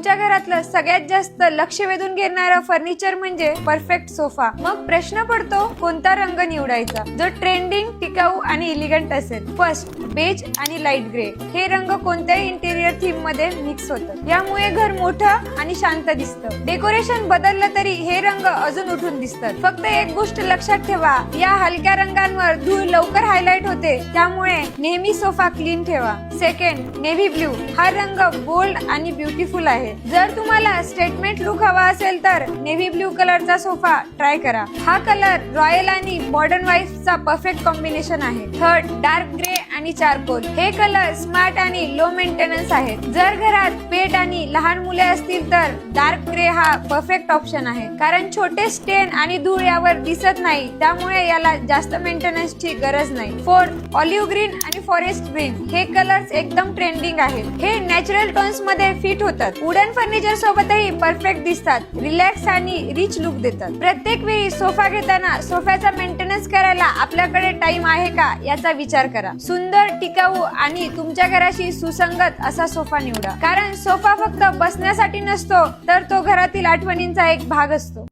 तुमच्या घरातलं सगळ्यात जास्त लक्ष वेधून घेणारं फर्निचर म्हणजे परफेक्ट सोफा. मग प्रश्न पडतो कोणता रंग निवडायचा जो ट्रेंडिंग, टिकाऊ आणि इलिगंट असेल. फर्स्ट, बेज आणि लाईट ग्रे. हे रंग कोणत्याही इंटेरियर थीम मध्ये मिक्स होतात. यामुळे घर मोठं आणि शांत दिसतं. डेकोरेशन बदललं तरी हे रंग अजून उठून दिसतात. फक्त एक गोष्ट लक्षात ठेवा, या हलक्या रंगांवर धूळ लवकर हायलाइट होते, त्यामुळे नेहमी सोफा क्लीन ठेवा. Second, navy blue. हा रंग बोल्ड आणि ब्युटिफुल आहे. जर तुम्हाला स्टेटमेंट लुक हवा असेल तर नेव्ही ब्ल्यू कलरचा सोफा ट्राय करा. हा कलर रॉयल आणि मॉडर्न वाईफचा परफेक्ट कॉम्बिनेशन आहे. थर्ड, डार्क ग्रे आणि चारकोल. हे कलर स्मार्ट आणि लो मेंटेनन्स आहेत. जर घरात पेट आणि लहान मुले असतील तर डार्क ग्रे हा परफेक्ट ऑप्शन आहे, कारण छोटे स्टेन आणि धूळ यावर दिसत नाही, त्यामुळे याला जास्त मेंटेनन्सची गरज नाही. फोर्थ, ऑलिव्ह ग्रीन आणि फॉरेस्ट ग्रीन. हे कलर्स एकदम ट्रेंडिंग आहेत. हे नॅचरल टोन्स मध्ये फिट होतात. वुडन फर्निचर सोबतही परफेक्ट दिसतात, रिलॅक्स आणि रिच लुक देतात. प्रत्येक वेळी सोफा घेताना सोफ्याचा मेंटेनन्स करायला आपल्याकडे टाइम आहे का याचा विचार करा. सुंदर, टिकाऊ आणि तुमच्या घराशी सुसंगत असा सोफा निवडा, कारण सोफा फक्त बसण्यासाठी नसतो तर तो घरातील आठवणींचा एक भाग असतो.